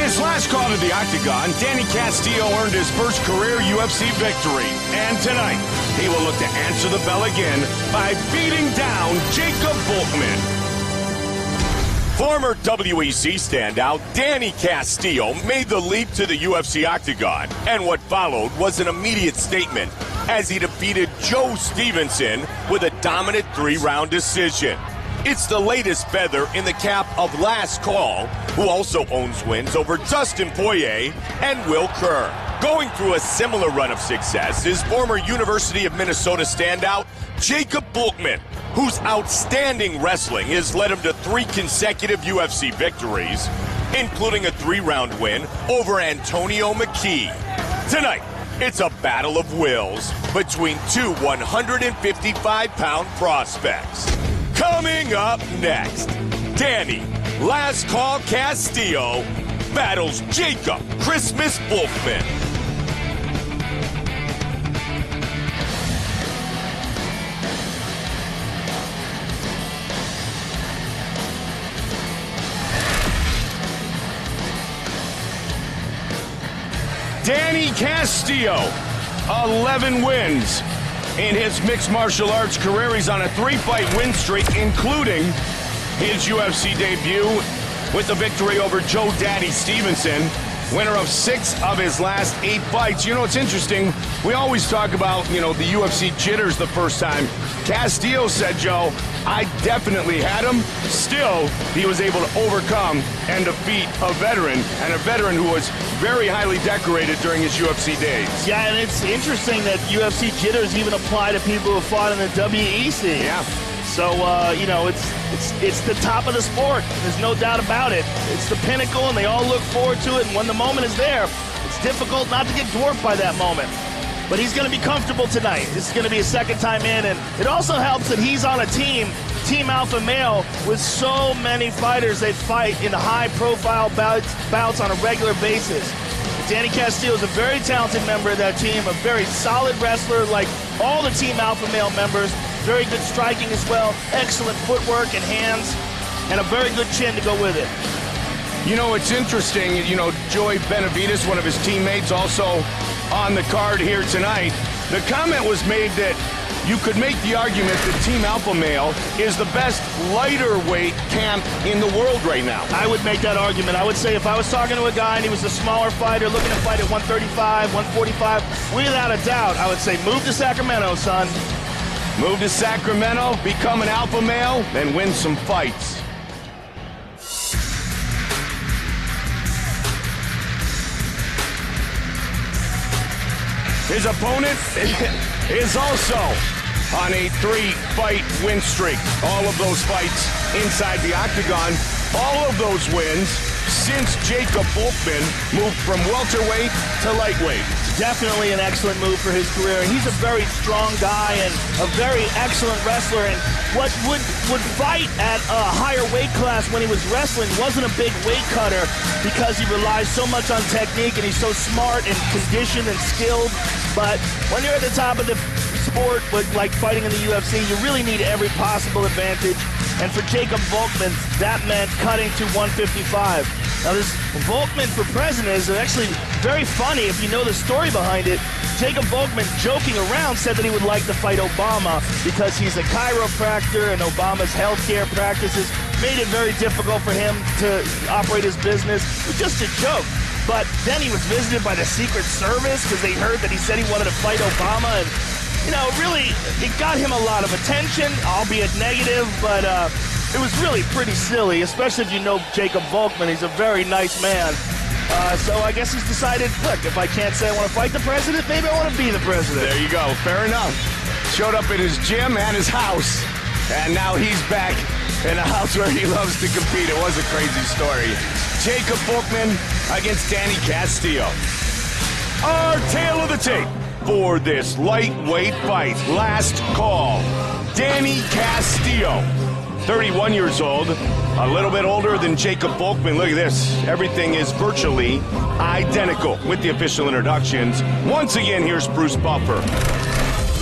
his last call to the octagon, Danny Castillo earned his first career UFC victory. And tonight, he will look to answer the bell again by beating down Jacob Volkmann. Former WEC standout Danny Castillo made the leap to the UFC octagon, and what followed was an immediate statement as he defeated Joe Stevenson with a dominant 3-round decision. It's the latest feather in the cap of Last Call, who also owns wins over Dustin Poirier and Will Kerr. Going through a similar run of success is former University of Minnesota standout Jacob Volkmann, whose outstanding wrestling has led him to 3 consecutive UFC victories, including a 3-round win over Antonio McKee. Tonight, it's a battle of wills between two 155-pound prospects. Coming up next, Danny Last Call Castillo battles Jacob Christmas Volkmann. Danny Castillo, 11 wins. In his mixed martial arts career, he's on a 3-fight win streak, including his UFC debut with the victory over Joe Daddy Stevenson, winner of 6 of his last 8 fights. You know, it's interesting. We always talk about, the UFC jitters the first time. Castillo said, Joe, I definitely had him. Still, he was able to overcome and defeat a veteran, and a veteran who was very highly decorated during his UFC days. Yeah, and it's interesting that UFC jitters even apply to people who fought in the WEC. Yeah. So, it's the top of the sport. There's no doubt about it. It's the pinnacle, and they all look forward to it, and when the moment is there, it's difficult not to get dwarfed by that moment. But he's going to be comfortable tonight. This is going to be his second time in, and it also helps that he's on a team Alpha Male, with so many fighters that fight in high-profile bouts on a regular basis. Danny Castillo is a very talented member of that team, a very solid wrestler like all the Team Alpha Male members, very good striking as well, excellent footwork and hands, and a very good chin to go with it. You know, it's interesting, Joey Benavidez, one of his teammates, also on the card here tonight. The comment was made that you could make the argument that Team Alpha Male is the best lighter weight camp in the world right now. I would make that argument. I would say if I was talking to a guy and he was a smaller fighter looking to fight at 135, 145, without a doubt, I would say move to Sacramento, son. Move to Sacramento, become an Alpha Male, and win some fights. His opponent is also on a 3-fight win streak. All of those fights inside the octagon, all of those wins since Jacob Volkmann moved from welterweight to lightweight. Definitely an excellent move for his career. He's a very strong guy and a very excellent wrestler. And what would fight at a higher weight class when he was wrestling wasn't a big weight cutter because he relies so much on technique and he's so smart and conditioned and skilled. But when you're at the top of the sport, like fighting in the UFC, you really need every possible advantage. And for Jacob Volkmann, that meant cutting to 155. Now this Volkmann for president is actually very funny if you know the story behind it. Jacob Volkmann, joking around, said that he would like to fight Obama because he's a chiropractor and Obama's healthcare practices made it very difficult for him to operate his business. It was just a joke. But then he was visited by the Secret Service because they heard that he said he wanted to fight Obama, and really, it got him a lot of attention, albeit negative, but it was really pretty silly, especially if you know Jacob Volkmann. He's a very nice man. So I guess he's decided, look, if I can't say I want to fight the president, maybe I want to be the president. There you go. Fair enough. Showed up at his gym and his house, and now he's back in a house where he loves to compete. It was a crazy story. Jacob Volkmann against Danny Castillo. Our tale of the tape for this lightweight fight. Last call. Danny Castillo, 31 years old, a little bit older than Jacob Volkmann. Look at this. Everything is virtually identical with the official introductions. Once again, here's Bruce Buffer.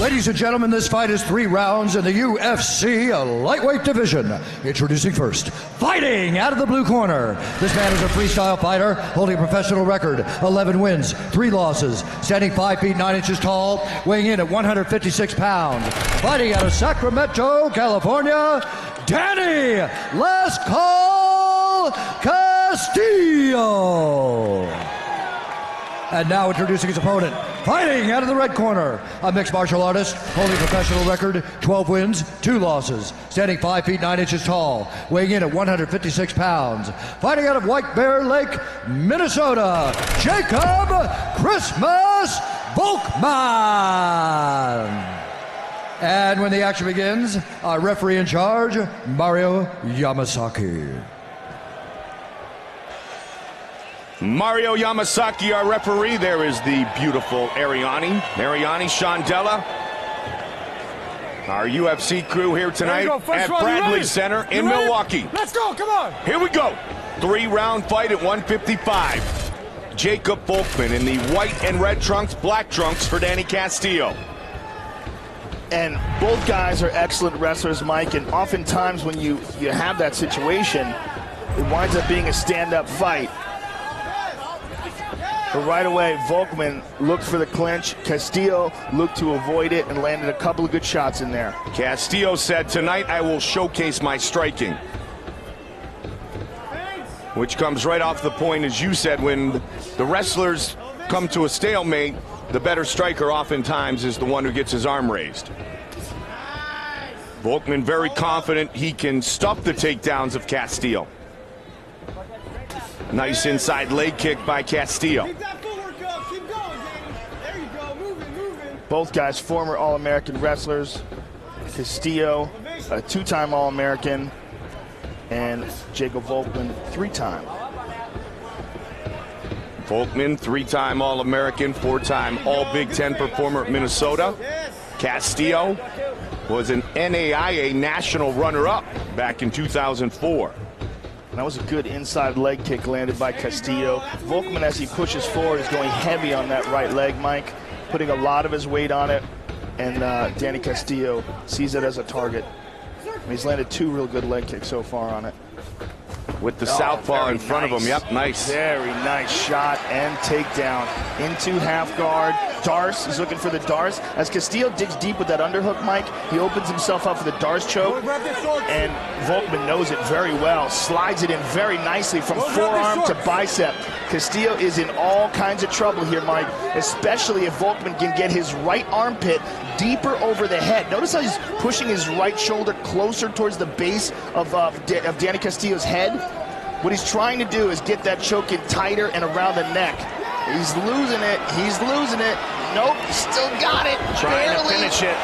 Ladies and gentlemen, this fight is 3 rounds in the UFC lightweight division. Introducing first, fighting out of the blue corner. This man is a freestyle fighter holding a professional record, 11 wins, 3 losses, standing 5 feet 9 inches tall, weighing in at 156 pounds. Fighting out of Sacramento, California, Danny Last Call Castillo. And now introducing his opponent, fighting out of the red corner, a mixed martial artist, holding a professional record, 12 wins, 2 losses, standing 5 feet 9 inches tall, weighing in at 156 pounds. Fighting out of White Bear Lake, Minnesota, Jacob Christmas Volkmann. And when the action begins, our referee in charge, Mario Yamasaki. Mario Yamasaki, our referee. There is the beautiful Ariane Shandella. Our UFC crew here tonight at Bradley Center in Milwaukee. Let's go, come on. Here we go. 3-round fight at 155. Jacob Volkmann in the white and red trunks, black trunks for Danny Castillo. And both guys are excellent wrestlers, Mike, and oftentimes when you have that situation, it winds up being a stand-up fight. But right away, Volkmann looked for the clinch. Castillo looked to avoid it and landed a couple of good shots in there. Castillo said, tonight I will showcase my striking. Which comes right off the point, as you said, when the wrestlers come to a stalemate, the better striker oftentimes is the one who gets his arm raised. Volkmann very confident he can stop the takedowns of Castillo. Nice inside leg kick by Castillo. Keep that footwork up. Keep going, Danny. There you go. Moving. Both guys former All-American wrestlers. Castillo, a 2-time All-American, and Jacob Volkmann, 3-time. Volkmann, 3-time All-American, 4-time All-Big Ten performer at Minnesota. Castillo was an NAIA national runner-up back in 2004. That was a good inside leg kick landed by Castillo. Volkmann, as he pushes forward, is going heavy on that right leg, Mike, putting a lot of his weight on it, and Danny Castillo sees it as a target. And he's landed 2 real good leg kicks so far on it. With the southpaw in front of him. Yep, nice. Very nice shot and takedown into half guard. Darce, he's looking for the Darce. As Castillo digs deep with that underhook, Mike, he opens himself up for the Darce choke. And Volkmann knows it very well. Slides it in very nicely from forearm to bicep. Castillo is in all kinds of trouble here, Mike, especially if Volkmann can get his right armpit deeper over the head. Notice how he's pushing his right shoulder closer towards the base of Danny Castillo's head. What he's trying to do is get that choke in tighter and around the neck. He's losing it. Nope, still got it. Trying to finish it.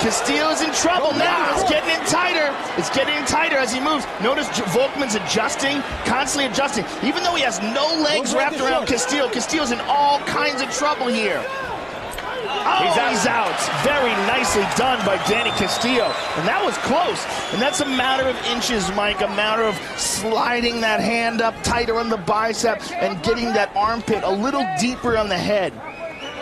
Castillo's in trouble now. It's getting in tighter. It's getting in tighter as he moves. Notice Volkmann's adjusting, constantly adjusting. Even though he has no legs wrapped around Castillo, Castillo's in all kinds of trouble here. Oh, he's out. Very nicely done by Danny Castillo. And that was close. And that's a matter of inches, Mike, a matter of sliding that hand up tighter on the bicep and getting that armpit a little deeper on the head.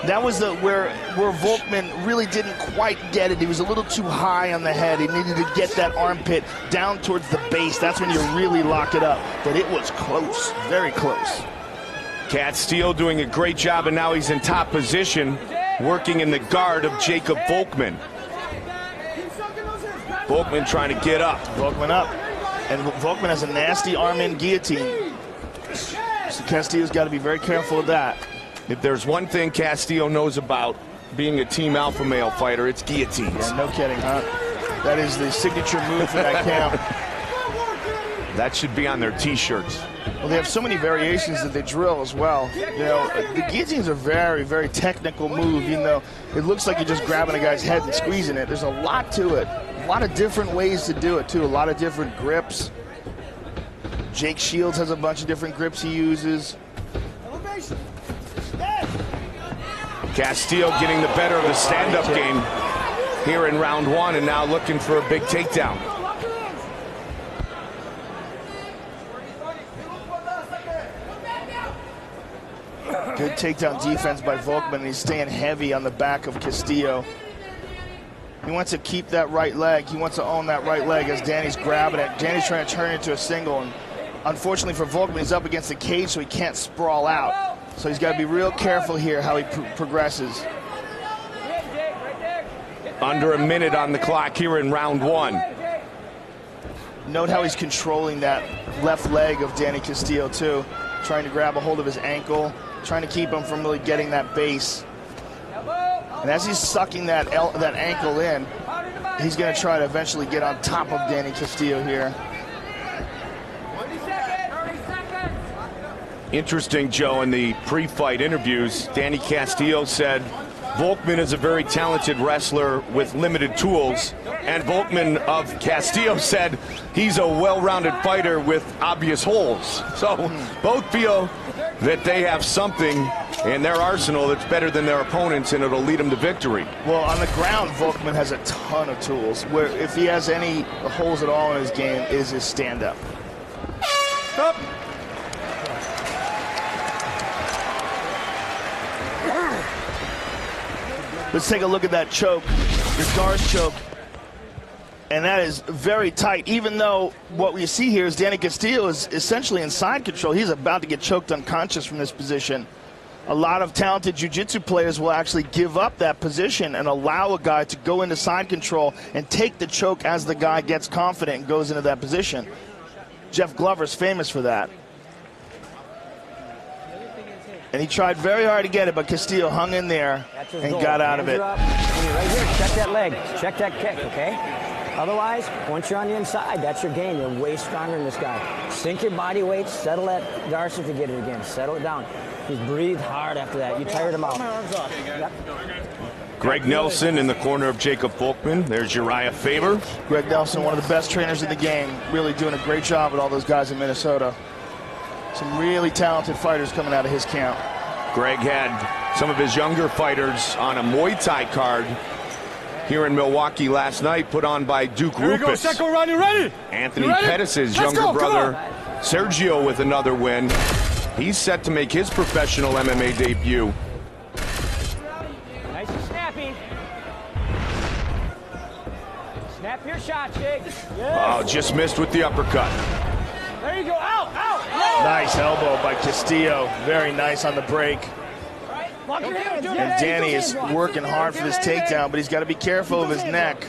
That was where Volkmann really didn't quite get it. He was a little too high on the head. He needed to get that armpit down towards the base. That's when you really lock it up. But it was close, very close. Castillo doing a great job, and now he's in top position, working in the guard of Jacob Volkmann. Volkmann trying to get up. Volkmann up. And Volkmann has a nasty arm-in guillotine. So Castillo's got to be very careful of that. If there's one thing Castillo knows about being a team alpha male fighter, it's guillotines. Yeah, no kidding, huh? That is the signature move for that camp. That should be on their T-shirts. Well, they have so many variations that they drill as well. You know, the guillotines are very, very technical move, even though it looks like you're just grabbing a guy's head and squeezing it. There's a lot to it. A lot of different ways to do it, too. A lot of different grips. Jake Shields has a bunch of different grips he uses. Castillo getting the better of the stand-up game here in round 1, and now looking for a big takedown. Good takedown defense by Volkmann, and he's staying heavy on the back of Castillo. He wants to keep that right leg. He wants to own that right leg as Danny's grabbing it. Danny's trying to turn it into a single. And unfortunately for Volkmann, he's up against the cage, so he can't sprawl out. So he's got to be real careful here how he progresses. Under a minute on the clock here in round one. Note how he's controlling that left leg of Danny Castillo, too. Trying to grab a hold of his ankle, trying to keep him from really getting that base. And as he's sucking that ankle in, he's going to try to eventually get on top of Danny Castillo here. Interesting, Joe, in the pre-fight interviews, Danny Castillo said Volkmann is a very talented wrestler with limited tools, and Volkmann of Castillo said he's a well-rounded fighter with obvious holes. So both feel that they have something in their arsenal that's better than their opponents, and it'll lead them to victory. Well, on the ground, Volkmann has a ton of tools. Where if he has any holes at all in his game, is his stand-up. Stop. Let's take a look at that choke, the Darce choke. And that is very tight, even though what we see here is Danny Castillo is essentially in side control. He's about to get choked unconscious from this position. A lot of talented jiu-jitsu players will actually give up that position and allow a guy to go into side control and take the choke as the guy gets confident and goes into that position. Jeff Glover's famous for that. And he tried very hard to get it, but Castillo hung in there and got out of it. Right here, check that leg, check that kick, okay? Otherwise, once you're on the inside, that's your game. You're way stronger than this guy. Sink your body weight, settle that Darce to get it again. Settle it down. He's breathed hard after that. You tired him out. Yep. Greg Nelson in the corner of Jacob Volkmann. There's Uriah Faber. Greg Nelson, one of the best trainers in the game, really doing a great job with all those guys in Minnesota. Some really talented fighters coming out of his camp. Greg had some of his younger fighters on a Muay Thai card here in Milwaukee last night, put on by Duke Here we go, Rufus. second round, you ready? Anthony You ready? Pettis' Let's younger go, brother, Sergio, with another win. He's set to make his professional MMA debut. Nice and snappy. Snap your shot, Jake. Oh, just missed with the uppercut. There you go. Out. Nice elbow by Castillo. Very nice on the break. And And Danny is working hard for this takedown, but he's got to be careful of his neck.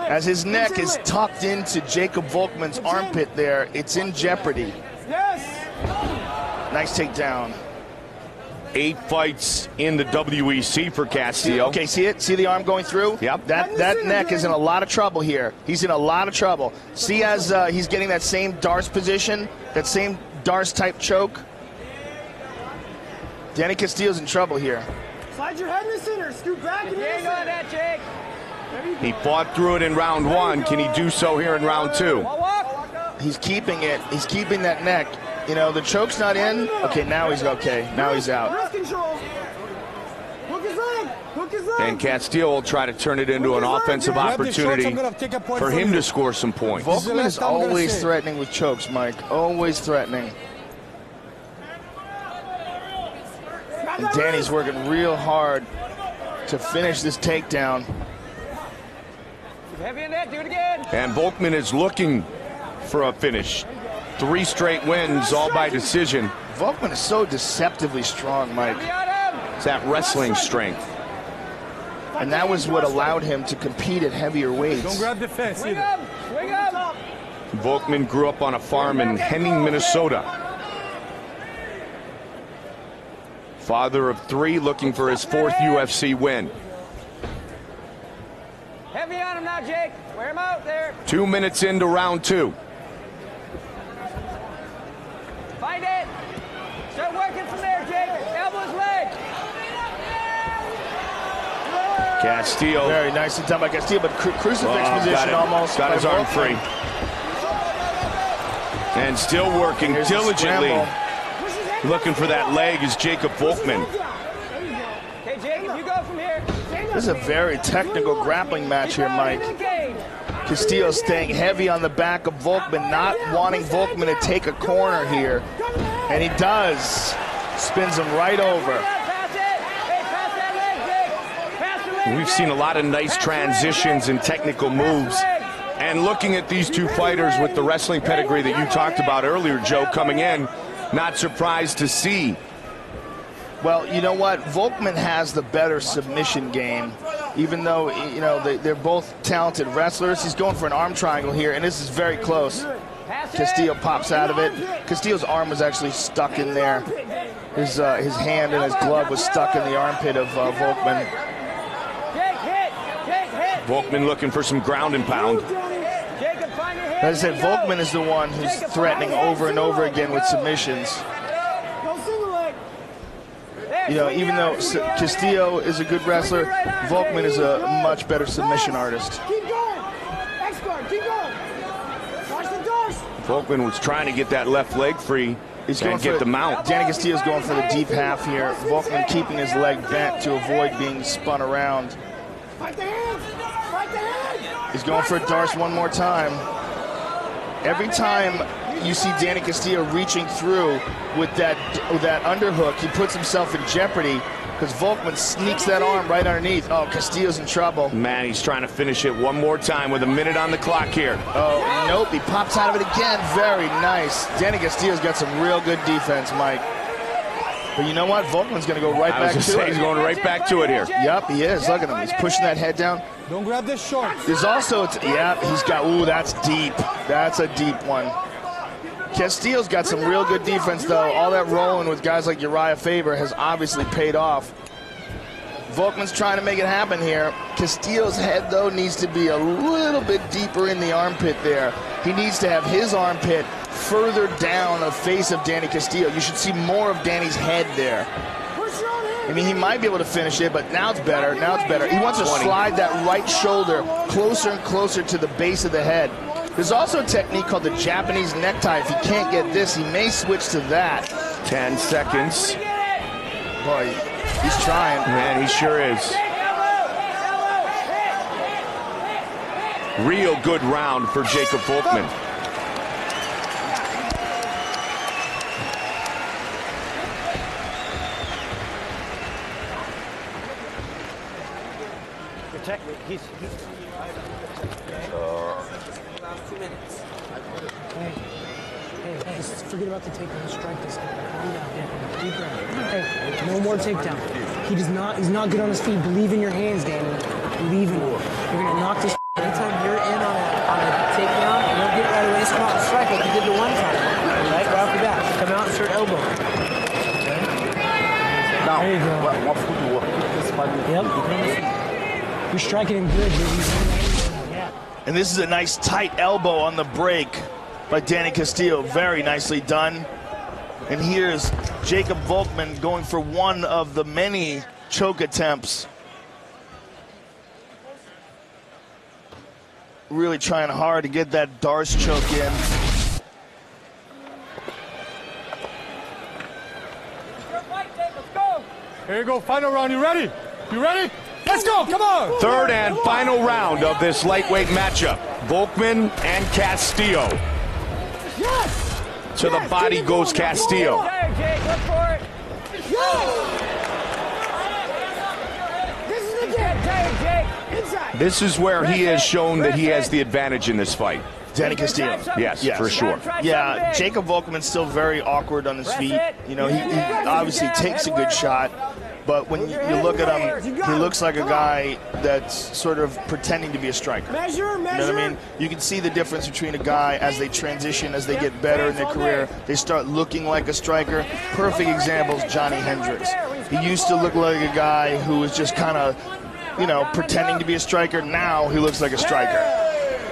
As his neck is tucked into Jacob Volkmann's armpit there, it's in jeopardy. Nice takedown. 8 fights in the WEC for Castillo. Okay, see it? See the arm going through? Yep. That neck is in a lot of trouble here. He's in a lot of trouble. See as he's getting that same Darce position, that same Darce type choke? Danny Castillo's in trouble here. Slide your head in the center, scoot back and in the center. that, Jake. He fought through it in round 1. Can he do so here in round 2? He's keeping it. He's keeping that neck. You know, the choke's not in. Okay, now he's okay. Now he's out. Wrist control. Hook his leg. Hook his leg. And Castillo will try to turn it into an offensive opportunity for him to score some points. Volkmann is always threatening with chokes, Mike. Always threatening. And Danny's working real hard to finish this takedown. Heavy in that, do it again. And Volkmann is looking for a finish. 3 straight wins, all by decision. Volkmann is so deceptively strong, Mike. It's that wrestling strength. And that was what allowed him to compete at heavier weights. Don't grab the fence Swing either. up. Swing up. Volkmann grew up on a farm in Henning, Minnesota. Father of 3, looking for his 4th UFC win. Heavy on him now, Jake. Wear him out there. 2 minutes into round 2. Find it. Start working from there, Jake. Elbows, leg. Castillo Very nicely done by Castillo, but crucifix position almost. got his by arm Volkmann. free. And still working Here's the diligently. scramble. Looking for that leg is Jacob Volkmann. Okay, Jake, if you go from here. This is a very technical grappling match here, Mike. Castillo staying heavy on the back of Volkmann, not wanting Volkmann to take a corner here. And he does. Spins him right over. Pass it. Hey, pass that leg, Jake. We've seen a lot of nice transitions and technical moves. And looking at these two fighters with the wrestling pedigree that you talked about earlier, Joe, coming in, not surprised to see. Well, you know what? Volkmann has the better submission game. Even though, you know, they're both talented wrestlers. He's going for an arm triangle here, and this is very close. Castillo pops out of it. Castillo's arm was actually stuck in there. His hand and his glove was stuck in the armpit of Volkmann. Volkmann looking for some ground and pound. As I said, Volkmann is the one who's threatening over and over again with submissions. You know, even though Castillo is a good wrestler, Volkmann is a much better submission artist. Keep going. X-guard, keep going. Watch the doors. Volkmann was trying to get that left leg free. He's and going get for the mount. Danny Castillo's going for the deep half here. Volkmann keeping his leg bent to avoid being spun around. Fight the hands. Fight the hands. He's going for a Darce one more time. Every time you see Danny Castillo reaching through with that underhook, he puts himself in jeopardy because Volkmann sneaks that arm right underneath. Oh, Castillo's in trouble. Man, he's trying to finish it one more time with a minute on the clock here. Oh, nope, he pops out of it again. Very nice. Danny Castillo's got some real good defense, Mike. But you know what? Volkmann's going to go right back to it. He's going right back to it here. Yep, he is. Look at him. He's pushing that head down. Don't grab this short. There's also, he's got, ooh, that's deep. That's a deep one. Castillo's got some real good defense, though. All that rolling with guys like Uriah Faber has obviously paid off. Volkmann's trying to make it happen here. Castillo's head, though, needs to be a little bit deeper in the armpit there. He needs to have his armpit further down the face of Danny Castillo. You should see more of Danny's head there. I mean, he might be able to finish it, but now it's better. Now it's better. He wants to slide that right shoulder closer and closer to the base of the head. There's also a technique called the Japanese necktie. If he can't get this, he may switch to that. 10 seconds. Boy, he's trying. Man, he sure is. Real good round for Jacob Volkmann. He's 2 minutes. Hey, just forget about the takedown. Strike this guy. Calm down. Yeah, deep breath. Hey, no more takedown. He's not good on his feet. Believe in your hands, Danny. Believe in him. You're gonna knock this. Anytime you're in on a takedown, you don't get it right away. Just come out and strike like you did the one time. Right off the bat. Come out and start elbowing. Now, there you go. what foot you work? Yep. You're striking him good, dude. Yeah. And this is a nice tight elbow on the break by Danny Castillo. Very nicely done. And here's Jacob Volkmann going for one of the many choke attempts. Really trying hard to get that Darce choke in. Here you go, final round. You ready? You ready? Let's go, come on! Third and final round of this lightweight matchup. Volkmann and Castillo. Yes! To the body goes Castillo. Jake, look for it. This is the game. Inside. This is where he has shown that he has the advantage in this fight. Danny Castillo. Yes, for sure. Yeah, Jacob Volkmann's still very awkward on his feet. You know, he obviously takes a good shot, but when you look at him, he looks like a guy that's sort of pretending to be a striker. Measure. You know what I mean? You can see the difference between a guy as they transition, as they get better in their career. They start looking like a striker. Perfect example is Johnny Hendricks. He used to look like a guy who was just kind of, you know, pretending to be a striker. Now he looks like a striker.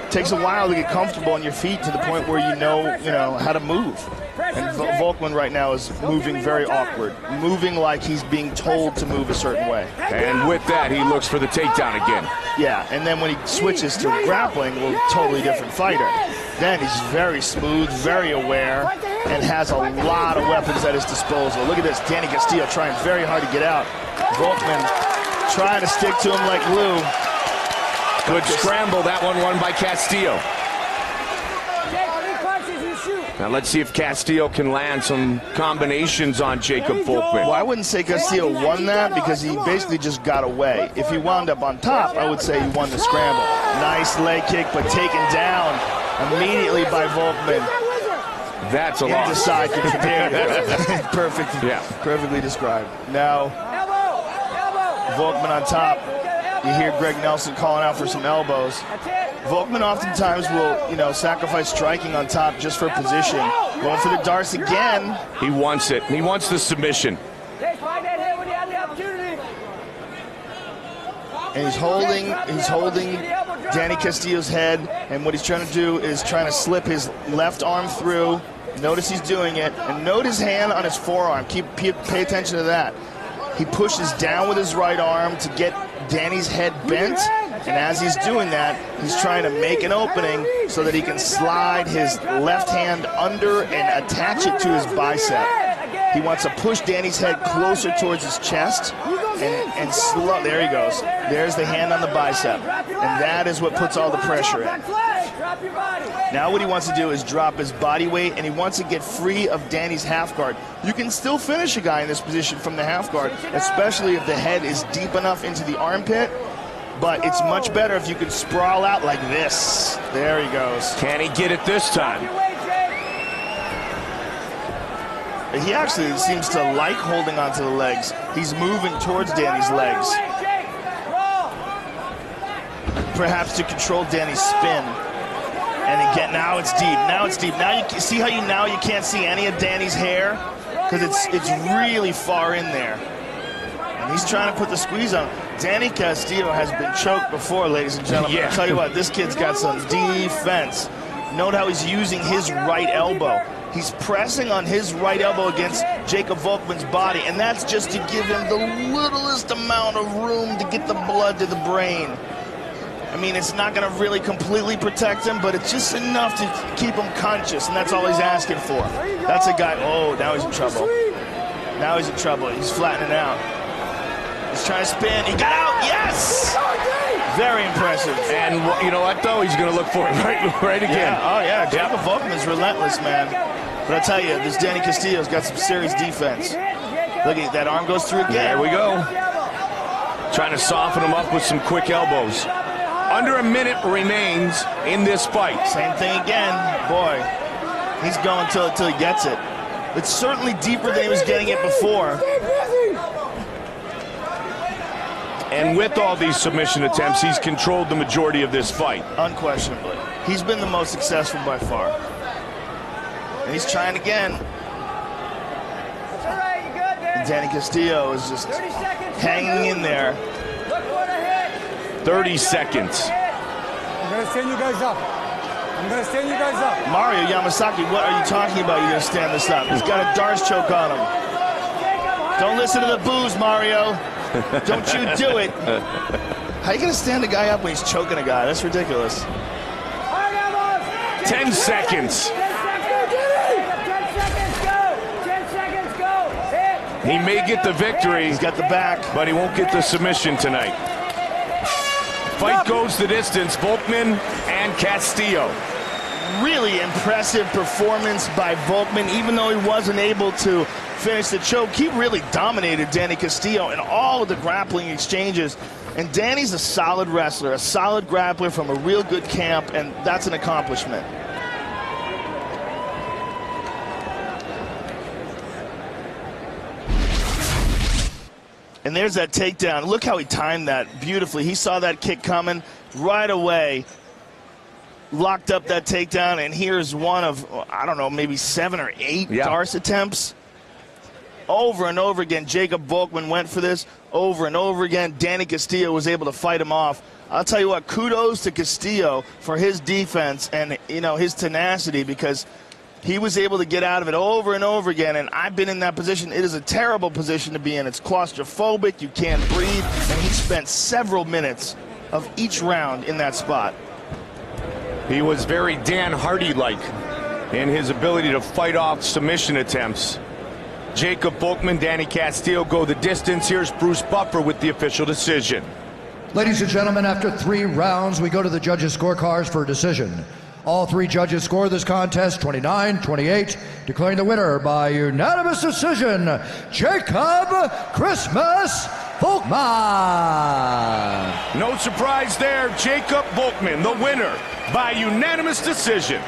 Takes a while to get comfortable on your feet to the point where you know how to move. And Volkmann right now is moving very awkward, moving like he's being told to move a certain way. And with that, he looks for the takedown again. Yeah, and then when he switches to grappling, well, totally different fighter. Then he's very smooth, very aware, and has a lot of weapons at his disposal. Look at this, Danny Castillo trying very hard to get out. Volkmann trying to stick to him like glue. Good scramble, that one won by Castillo. Jake, 3 punches, you shoot. Now let's see if Castillo can land some combinations on Jacob Volkmann. Well, I wouldn't say Castillo won that because he basically just got away. If he wound up on top, I would say he won the scramble. Nice leg kick, but taken down immediately by Volkmann. That's a loss. The side kick. Perfect. Yeah. Perfectly described. Now, Volkmann on top. You hear Greg Nelson calling out for some elbows. Volkmann oftentimes will, sacrifice striking on top just for position. Going for the darts again. He wants it. He wants the submission. And he's holding Danny Castillo's head, and what he's trying to do is trying to slip his left arm through. Notice he's doing it, and note his hand on his forearm. Pay attention to that. He pushes down with his right arm to get Danny's head bent, and as he's doing that, he's trying to make an opening so that he can slide his left hand under and attach it to his bicep. He wants to push Danny's head closer towards his chest and slow. There he goes. There's the hand on the bicep, and that is what puts all the pressure in. Now what he wants to do is drop his body weight, and he wants to get free of Danny's half guard. You can still finish a guy in this position from the half guard, especially if the head is deep enough into the armpit, but it's much better if you can sprawl out like this. There he goes. Can he get it this time? He actually seems to like holding onto the legs. He's moving towards Danny's legs. Perhaps to control Danny's spin. And again, now it's deep. Now it's deep. Now you see how you can't see any of Danny's hair? Because it's really far in there. And he's trying to put the squeeze on. Danny Castillo has been choked before, ladies and gentlemen. Yeah. I'll tell you what, this kid's got some defense. Note how he's using his right elbow. He's pressing on his right elbow against Jacob Volkmann's body, and that's just to give him the littlest amount of room to get the blood to the brain. I mean, it's not going to really completely protect him, but it's just enough to keep him conscious, and that's all he's asking for. That's a guy. Oh, now he's in trouble. Now he's in trouble. He's flattening out. He's trying to spin. He got out. Yes! Very impressive. And you know what, though? He's going to look for it right again. Yeah. Oh, yeah. Jacob Volkmann is relentless, man. But I tell you, this Danny Castillo's got some serious defense. Look at that arm goes through again. There we go. Trying to soften him up with some quick elbows. Under a minute remains in this fight. Same thing again. Boy, he's going till he gets it. It's certainly deeper than he was getting it before. And with all these submission attempts, he's controlled the majority of this fight. Unquestionably. He's been the most successful by far. And he's trying again. And Danny Castillo is just hanging in there. 30 seconds. I'm going to stand you guys up. I'm going to stand you guys up. Mario Yamasaki, what are you talking about? You're going to stand this up. He's got a darts choke on him. Don't listen to the boos, Mario. Don't you do it. How are you going to stand a guy up when he's choking a guy? That's ridiculous. 10 seconds. 10 seconds, go. He may get the victory. He's got the back. But he won't get the submission tonight. Fight goes the distance, Volkmann and Castillo. Really impressive performance by Volkmann. Even though he wasn't able to finish the choke, he really dominated Danny Castillo in all of the grappling exchanges. And Danny's a solid wrestler, a solid grappler from a real good camp, and that's an accomplishment. And there's that takedown. Look how he timed that beautifully. He saw that kick coming right away, locked up that takedown, and here's one of, I don't know, maybe 7 or 8 darts attempts. Over and over again, Jacob Volkmann went for this. Over and over again, Danny Castillo was able to fight him off. I'll tell you what, kudos to Castillo for his defense and, his tenacity, because he was able to get out of it over and over again, and I've been in that position. It is a terrible position to be in. It's claustrophobic. You can't breathe, and he spent several minutes of each round in that spot. He was very Dan Hardy-like in his ability to fight off submission attempts. Jacob Volkmann, Danny Castillo go the distance. Here's Bruce Buffer with the official decision. Ladies and gentlemen, after 3 rounds, we go to the judges' scorecards for a decision. All three judges scored this contest 29-28, declaring the winner by unanimous decision, Jacob Christmas Volkmann. No surprise there, Jacob Volkmann, the winner by unanimous decision.